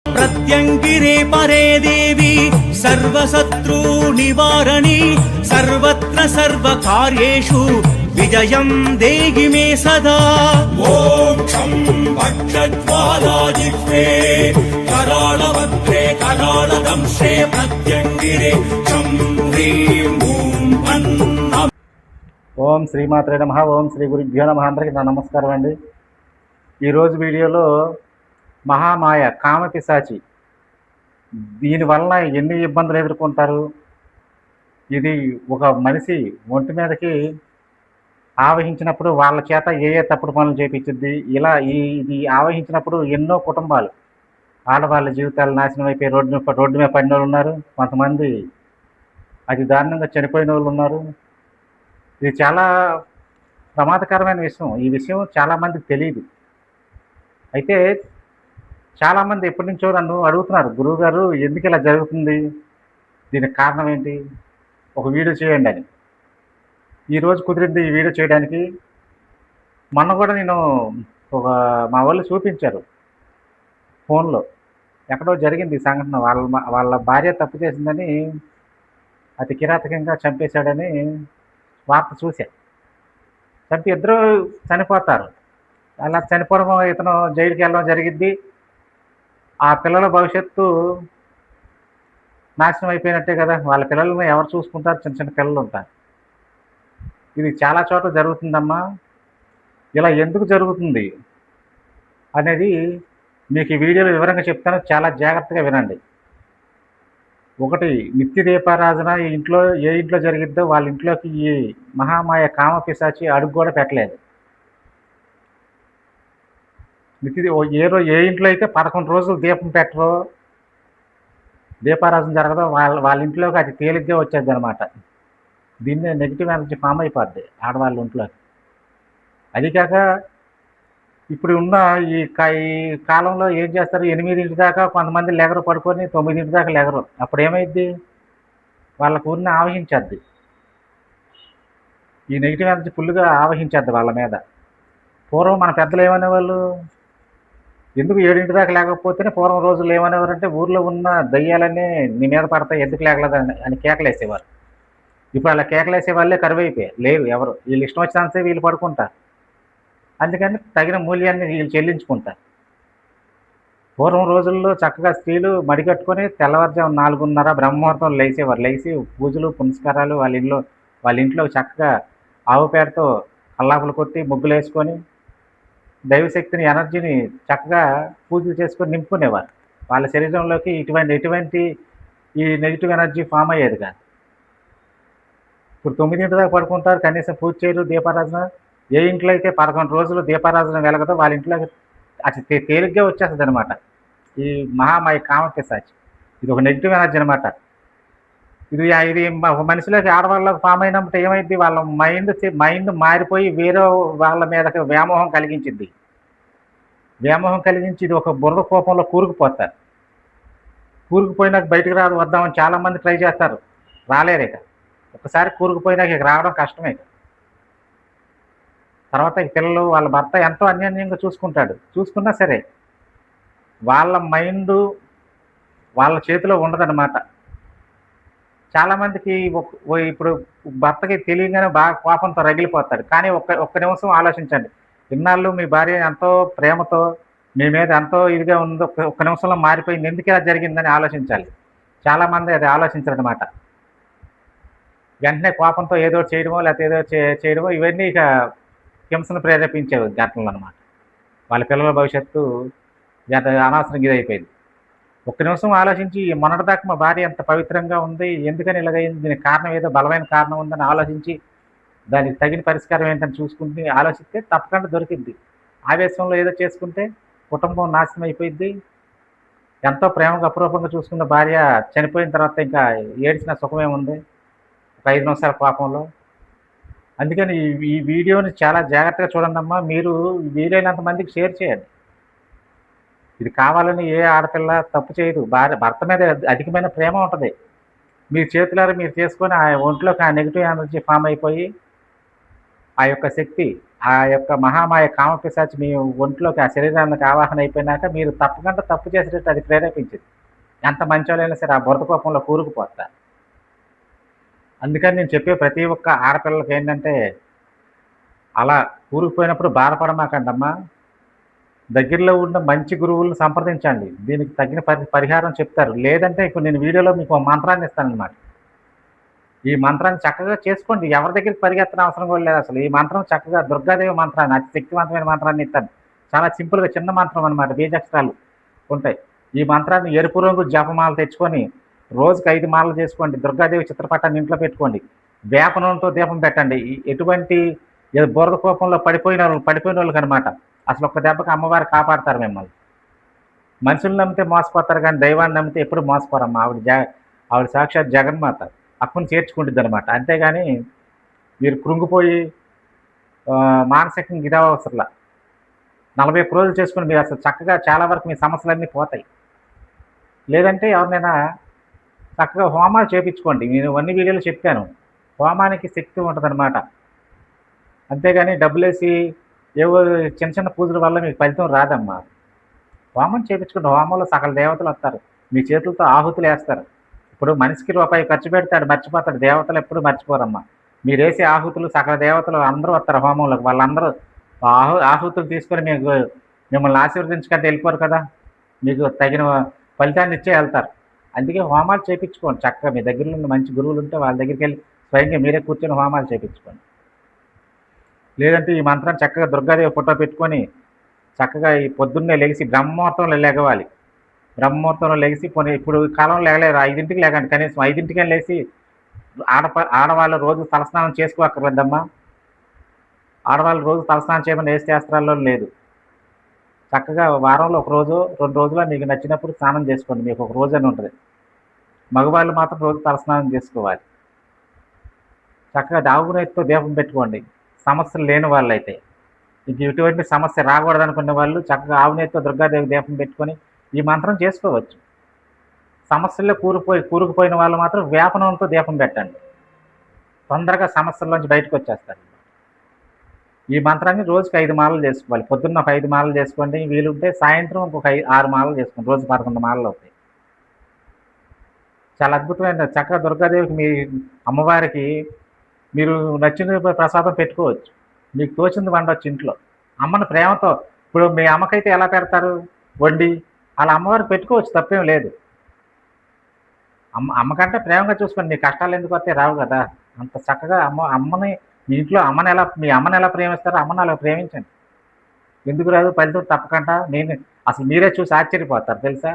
प्रत्यङ्गिरे परे देवी सर्वशत्रु निवारणी सर्वत्र सर्वकार्येषु विजयं देहि मे सदा। मोक्षं भक्षज्वालाजिह्वे करालभद्रे करालदंशे प्रत्यङ्गिरे चं ह्रीं ॐ अन्नम्। ఓం శ్రీమాత్రే నమః. ఓం శ్రీ గురుభ్యో నమః. అందరికీ నా నమస్కారం అండి. ఈరోజు వీడియోలో మహామాయ కామపిశాచి దీనివల్ల ఎన్ని ఇబ్బందులు ఎదుర్కొంటారు, ఇది ఒక మనిషి ఒంటి మీదకి ఆవహించినప్పుడు వాళ్ళ చేత ఏ ఏ తప్పుడు పనులు చేపించుద్ది, ఇలా ఇది ఆవహించినప్పుడు ఎన్నో కుటుంబాలు ఆడవాళ్ళ జీవితాలు నాశనం అయిపోయి రోడ్డు మీద పడిన వాళ్ళు ఉన్నారు, కొంతమంది అతి దారుణంగా చనిపోయిన వాళ్ళు ఉన్నారు. ఇది చాలా ప్రమాదకరమైన విషయం. ఈ విషయం చాలామందికి తెలియదు. అయితే చాలామంది ఎప్పటి నుంచో నన్ను అడుగుతున్నారు, గురువుగారు ఎందుకు ఇలా జరుగుతుంది, దీనికి కారణం ఏంటి, ఒక వీడియో చేయండి అని. ఈరోజు కుదిరింది ఈ వీడియో చేయడానికి. మొన్న కూడా నేను మా వాళ్ళు చూపించారు ఫోన్లో, ఎక్కడో జరిగింది ఈ సంఘటన. వాళ్ళ భార్య తప్పు చేసిందని అతి కిరాతకంగా చంపేశాడని వార్త చూశా. చంపి ఇద్దరు చనిపోతారు. అలా చనిపోవడం, ఇతను జైలుకి వెళ్ళడం జరిగిద్ది. ఆ పిల్లల భవిష్యత్తు నాశనం అయిపోయినట్టే కదా. వాళ్ళ పిల్లల్ని ఎవరు చూసుకుంటారు? చిన్న చిన్న పిల్లలు ఉంటారు. ఇది చాలా చోట్ల జరుగుతుందమ్మా. ఇలా ఎందుకు జరుగుతుంది అనేది మీకు ఈ వీడియోలో వివరంగా చెప్తాను, చాలా జాగ్రత్తగా వినండి. ఒకటి, నిత్య దీపారాధన ఏ ఇంట్లో జరిగిద్దో వాళ్ళ ఇంట్లోకి ఈ మహామాయ కామపిశాచి అడుగు కూడా పెట్టలేదు. ఏ ఇంట్లో అయితే 11 రోజులు దీపం పెట్టరో, దీపారాధన జరగదో వాళ్ళ ఇంట్లోకి అది తేలిగ్గా వచ్చేది అనమాట. దీన్నే నెగిటివ్ ఎనర్జీ ఫామ్ అయిపోద్ది ఆడవాళ్ళ ఇంట్లోకి. అది కాక ఇప్పుడు ఉన్న ఈ కాలంలో ఏం చేస్తారు, 8 దాకా కొంతమంది లెగరు, పడుకొని 9 దాకా లెగరు. అప్పుడు ఏమైద్ది, వాళ్ళకు ఊరిని ఆవహించద్ది. ఈ నెగిటివ్ ఎనర్జీ ఫుల్గా ఆవహించద్ది వాళ్ళ మీద. పూర్వం మన పెద్దలు ఏమనేవాళ్ళు, ఎందుకు 7 దాకా లేకపోతేనే పూర్వం రోజులు ఏమనేవారంటే, ఊర్లో ఉన్న దయ్యాలన్నీ నీ మీద పడతాయి, ఎందుకు లేకలేదు అని కేకలేసేవారు. ఇప్పుడు అలా కేకలేసే వాళ్ళే కరువైపోయారు, లేరు ఎవరు. వీళ్ళు ఇష్టం వచ్చినంతే వీళ్ళు పడుకుంటారు. అందుకని తగిన మూల్యాన్ని వీళ్ళు చెల్లించుకుంటారు. పూర్వం రోజుల్లో చక్కగా స్త్రీలు మడికట్టుకొని తెల్లవారుజాము 4:30 బ్రహ్మముహూర్తం లేచేవారు. లేచి పూజలు పునస్కారాలు వాళ్ళ ఇంట్లో చక్కగా ఆవు పేడతో కల్లాపులు కొట్టి ముగ్గులు వేసుకొని దైవశక్తిని, ఎనర్జీని చక్కగా పూజలు చేసుకొని నింపుకునేవారు. వాళ్ళ శరీరంలోకి ఎటువంటి ఈ నెగిటివ్ ఎనర్జీ ఫామ్ అయ్యేది కాదు. ఇప్పుడు 9 దాకా పడుకుంటారు, కనీసం పూజ చేయరు, దీపారాధన. ఏ ఇంట్లో అయితే 11 రోజులు దీపారాధన వెలగదో వాళ్ళ ఇంట్లోకి అతి తేలిగ్గా వచ్చేస్తుంది అనమాట ఈ మహామాయ కామపిశాచి. ఇది ఒక నెగిటివ్ ఎనర్జీ అనమాట. ఇది ఒక మనిషిలోకి, ఆడవాళ్ళకి ఫామ్ అయినప్పుడు ఏమైంది, వాళ్ళ మైండ్ మారిపోయి వేరే వాళ్ళ మీద వ్యామోహం కలిగించింది. వ్యామోహం కలిగించి ఇది ఒక బురద కోపంలో కూరుకుపోతారు. కూరుకుపోయినాక బయటకు వద్దామని చాలామంది ట్రై చేస్తారు, రాలేరు. ఇక ఒకసారి కూరుకుపోయినాక ఇక రావడం కష్టమే. తర్వాత పిల్లలు, వాళ్ళ భర్త ఎంతో అన్యోన్యంగా చూసుకున్నా సరే వాళ్ళ మైండ్ వాళ్ళ చేతిలో ఉండదన్నమాట. చాలామందికి ఇప్పుడు భర్తకి తెలియగానే బాగా కోపంతో రగిలిపోతాడు. కానీ ఒక్క నిమిషం ఆలోచించండి, ఇన్నాళ్ళు మీ భార్య ఎంతో ప్రేమతో మీ మీద ఎంతో ఇదిగా ఉందో ఒక్క నిమిషంలో మారిపోయింది, ఎందుకు ఇలా జరిగిందని ఆలోచించాలి. చాలామంది అది ఆలోచించారనమాట. వెంటనే కోపంతో ఏదో చేయడమో లేకపోతే ఏదో చేయడమో, ఇవన్నీ ఇక హింసను ప్రేరేపించే ఘటనలు అనమాట. వాళ్ళ పిల్లల భవిష్యత్తు అనవసరంగా ఇదైపోయింది. ఒక్క నిమిషం ఆలోచించి, మొన్నటిదాకా మా భార్య ఎంత పవిత్రంగా ఉంది, ఎందుకని ఇలాగైంది, దీనికి కారణం ఏదో బలమైన కారణం ఉందని ఆలోచించి దానికి తగిన పరిష్కారం ఏంటని చూసుకుంటే ఆలోచిస్తే తప్పకుండా దొరికిద్ది. ఆవేశంలో ఏదో చేసుకుంటే కుటుంబం నాశనం అయిపోయింది. ఎంతో ప్రేమగా అపురూపంగా చూసుకున్న భార్య చనిపోయిన తర్వాత ఇంకా ఏడ్చిన సుఖమే ఉంది ఒక 5 నిమిషాల కోపంలో. అందుకని ఈ వీడియోని చాలా జాగ్రత్తగా చూడండి అమ్మా. మీరు వీలైనంత మందికి షేర్ చేయండి. ఇది కావాలని ఏ ఆడపిల్ల తప్పు చేయదు. భర్త మీద అధికమైన ప్రేమ ఉంటుంది. మీ చేతులారా మీరు చేసుకొని ఆ ఒంట్లోకి ఆ నెగిటివ్ ఎనర్జీ ఫామ్ అయిపోయి ఆ యొక్క శక్తి, ఆ యొక్క మహామాయ కామపిశాచి మీ ఒంట్లోకి ఆ శరీరానికి ఆవాహన అయిపోయినాక మీరు తప్పకుండా తప్పు చేసేటట్టు అది ప్రేరేపించింది. ఎంత మంచోళ్ళైనా సరే ఆ బురద కోపంలో కూరుకుపోతారు. అందుకని నేను చెప్పే ప్రతి ఒక్క ఆడపిల్లలకి ఏంటంటే, అలా కూరుకుపోయినప్పుడు బాధపడమాకండమ్మా. దగ్గరలో ఉన్న మంచి గురువులను సంప్రదించండి. దీనికి తగిన పరిహారం చెప్తారు. లేదంటే ఇప్పుడు నేను వీడియోలో మీకు ఒక మంత్రాన్ని ఇస్తాననమాట. ఈ మంత్రాన్ని చక్కగా చేసుకోండి. ఎవరి దగ్గరికి పరిగెత్తన అవసరం కూడా లేదు అసలు. ఈ మంత్రం చక్కగా దుర్గాదేవి మంత్రాన్ని, అతి శక్తివంతమైన మంత్రాన్ని ఇస్తాను. చాలా సింపుల్‌గా చిన్న మంత్రం అనమాట. బీజాక్షరాలు ఉంటాయి. ఈ మంత్రాన్ని ఎరుపు రంగు జపమాల తెచ్చుకొని రోజుకి 5 మాలలు చేసుకోండి. దుర్గాదేవి చిత్రపటాన్ని ఇంట్లో పెట్టుకోండి. వేప నూనెతో దీపం పెట్టండి. ఎటువంటి బురద కోపంలో పడిపోయినోళ్ళకనమాట. అసలు ఒక్క దెబ్బకి అమ్మవారు కాపాడతారు మిమ్మల్ని. మనుషుల్ని నమ్మితే మోసపోతారు కానీ దైవాన్ని నమ్మితే ఎప్పుడు మోసపోరమ్మా. ఆవిడ సాక్షాత్ జగన్మాత. హక్కును చేర్చుకుంటుందనమాట. అంతేగాని మీరు కృంగిపోయి మానసికంగా ఇదవసరంలా. 41 రోజులు చేసుకుని మీరు అసలు చక్కగా చాలా వరకు మీ సమస్యలన్నీ పోతాయి. లేదంటే ఎవరినైనా చక్కగా హోమాలు చేపించుకోండి. నేను అన్ని వీడియోలో చెప్పాను. హోమానికి శక్తి ఉంటుందన్నమాట. అంతేగాని డబ్బులేసి ఏవో చిన్న చిన్న పూజల వల్ల మీకు ఫలితం రాదమ్మా. హోమం చేపించుకోండి. హోమంలో సకల దేవతలు వస్తారు. మీ చేతులతో ఆహుతులు వేస్తారు. ఇప్పుడు మనిషికి రూపాయి ఖర్చు పెడతాడు, మర్చిపోతాడు. దేవతలు ఎప్పుడు మర్చిపోరమ్మా. మీరేసే ఆహుతులు సకల దేవతలు అందరూ వస్తారు హోమంలోకి. వాళ్ళందరూ ఆహుతులు తీసుకొని మిమ్మల్ని ఆశీర్వదించకంటే వెళ్ళిపోరు కదా. మీకు తగిన ఫలితాన్ని ఇచ్చే వెళ్తారు. అందుకే హోమాలు చేయించుకోండి చక్కగా. మీ దగ్గరలో ఉన్న మంచి గురువులు ఉంటే వాళ్ళ దగ్గరికి వెళ్ళి స్వయంగా మీరే కూర్చొని హోమాలు చేయించుకోండి. లేదంటే ఈ మంత్రాన్ని చక్కగా దుర్గాదేవి ఫోటో పెట్టుకొని చక్కగా ఈ పొద్దున్నే లెగిసి బ్రహ్మముహూర్తంలో లెగవాలి. బ్రహ్మముహూర్తంలో లెగిసి ఇప్పుడు కాలంలో లేగలేరు. 5ంటికి లేకండి. కనీసం 5ంటికే లేచి ఆడవాళ్ళు రోజు తలస్నానం చేసుకోక్కర్లేదమ్మా. ఆడవాళ్ళు రోజు తలస్నానం చేయమని ఏ శాస్త్రాల్లో లేదు. చక్కగా వారంలో ఒక రోజు 2 రోజుల మీకు నచ్చినప్పుడు స్నానం చేసుకోండి. మీకు ఒక రోజు అని ఉంటుంది. మగవాళ్ళు మాత్రం రోజు తలస్నానం చేసుకోవాలి. చక్కగా ఆవునేతితో దీపం పెట్టుకోండి. సమస్యలు లేని వాళ్ళైతే. ఇంక ఎటువంటి సమస్య రాకూడదనుకునే వాళ్ళు చక్కగా ఆవునేతితో దుర్గాదేవి దీపం పెట్టుకొని ఈ మంత్రం చేసుకోవచ్చు. సమస్యల్లో కూరుకుపోయిన వాళ్ళు మాత్రం వేప నూనెతో దీపం పెట్టండి. తొందరగా సమస్యల్లోంచి బయటకు వచ్చేస్తారు. ఈ మంత్రాన్ని రోజుకి 5 మాలలు చేసుకోవాలి. పొద్దున్న ఒక 5 మాలలు చేసుకోండి. వీలుంటే సాయంత్రం ఇంకొక 6 మాలలు చేసుకోండి. రోజు 11 మాలలు అవుతాయి. చాలా అద్భుతమైన చక్కగా దుర్గాదేవికి మీ అమ్మవారికి మీరు నచ్చిన ప్రసాదం పెట్టుకోవచ్చు. మీకు తోచింది వండొచ్చు ఇంట్లో. అమ్మని ప్రేమతో ఇప్పుడు మీ అమ్మకైతే ఎలా పెడతారు వండి, అలా అమ్మవారికి పెట్టుకోవచ్చు, తప్పేం లేదు. అమ్మకంటే ప్రేమగా చూసుకోండి. మీ కష్టాలు ఎందుకు వస్తే రావు కదా. అంత చక్కగా అమ్మని మీ ఇంట్లో మీ అమ్మని ఎలా ప్రేమిస్తారో అమ్మని అలా ప్రేమించండి. ఎందుకు రాదు ఫలితం తప్పకుండా. అసలు మీరే చూసి ఆశ్చర్యపోతారు తెలుసా.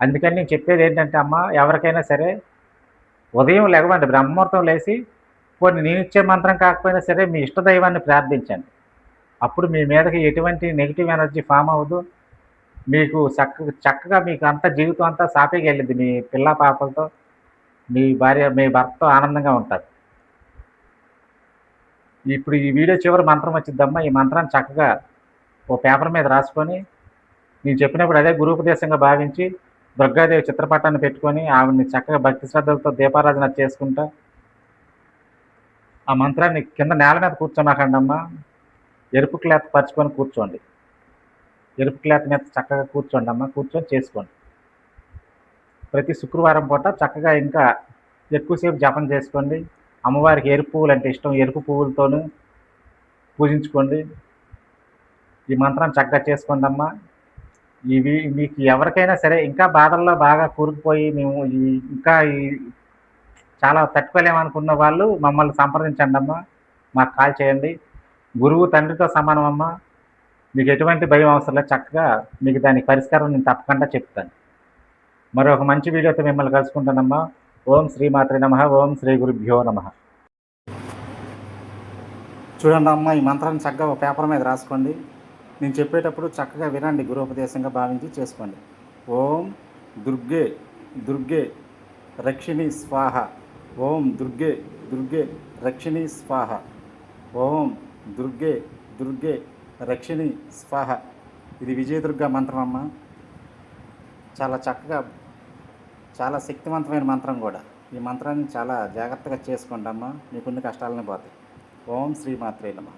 అందుకని నేను చెప్పేది ఏంటంటే అమ్మ, ఎవరికైనా సరే ఉదయం లెగవండి. బ్రహ్మముహూర్తం లేచి పోనీ నేను ఇచ్చే మంత్రం కాకపోయినా సరే మీ ఇష్టదైవాన్ని ప్రార్థించండి. అప్పుడు మీ మీదకి ఎటువంటి నెగిటివ్ ఎనర్జీ ఫామ్ అవ్వదు. మీకు చక్కగా మీకు అంతా జీవితం అంతా సాఫీగా వెళ్ళింది. మీ పిల్ల పాపలతో మీ భర్తతో ఆనందంగా ఉంటారు. ఇప్పుడు ఈ వీడియో చివరి మంత్రం వచ్చిద్దమ్మా. ఈ మంత్రాన్ని చక్కగా ఓ పేపర్ మీద రాసుకొని నేను చెప్పినప్పుడు అదే గురూపదేశంగా భావించి దుర్గాదేవి చిత్రపటాన్ని పెట్టుకొని ఆవిడని చక్కగా భక్తి శ్రద్ధలతో దీపారాధన చేసుకుంటా ఆ మంత్రాన్ని కింద నేల మీద కూర్చోమాకండమ్మా. ఎరుపు క్లాత్ పరుచుకొని కూర్చోండి. ఎరుపు క్లాత్ మీద చక్కగా కూర్చోండి అమ్మ. కూర్చొని చేసుకోండి. ప్రతి శుక్రవారం పూట చక్కగా ఇంకా ఎక్కువసేపు జపం చేసుకోండి. అమ్మవారికి ఎరుపు పువ్వులు అంటే ఇష్టం. ఎరుపు పువ్వులతోనూ పూజించుకోండి. ఈ మంత్రాన్ని చక్కగా చేసుకోండి అమ్మ. మీకు ఎవరికైనా సరే ఇంకా బాధల్లో బాగా కూరుకుపోయి మేము ఇంకా చాలా తట్టుకోలేమనుకున్న వాళ్ళు మమ్మల్ని సంప్రదించండి అమ్మ. మాకు కాల్ చేయండి. గురువు తండ్రితో సమానం అమ్మ. మీకు ఎటువంటి భయం అవసరం లేదు. చక్కగా మీకు దానికి పరిష్కారం నేను తప్పకుండా చెప్తాను. మరొక మంచి వీడియోతో మిమ్మల్ని కలుసుకుంటానమ్మా. ఓం శ్రీమాత్రే నమః. ఓం శ్రీ గురుభ్యో నమః. చూడండి అమ్మ, ఈ మంత్రాన్ని చక్కగా ఒక పేపర్ మీద రాసుకోండి. నేను చెప్పేటప్పుడు చక్కగా వినండి. గురూపదేశంగా భావించి చేసుకోండి. ఓం దుర్గే దుర్గే రక్షిణి స్వాహ. ఓం దుర్గే దుర్గే రక్షిణి స్వాహ. ఓం దుర్గే దుర్గే రక్షిణి స్వాహ. ఇది విజయదుర్గ మంత్రం అమ్మ. చాలా చక్కగా చాలా శక్తివంతమైన మంత్రం కూడా. ఈ మంత్రాన్ని చాలా జాగ్రత్తగా చేసుకోండి అమ్మా, మీకున్న కష్టాలని పోతాయి. ఓం శ్రీ మాత్రే నమః.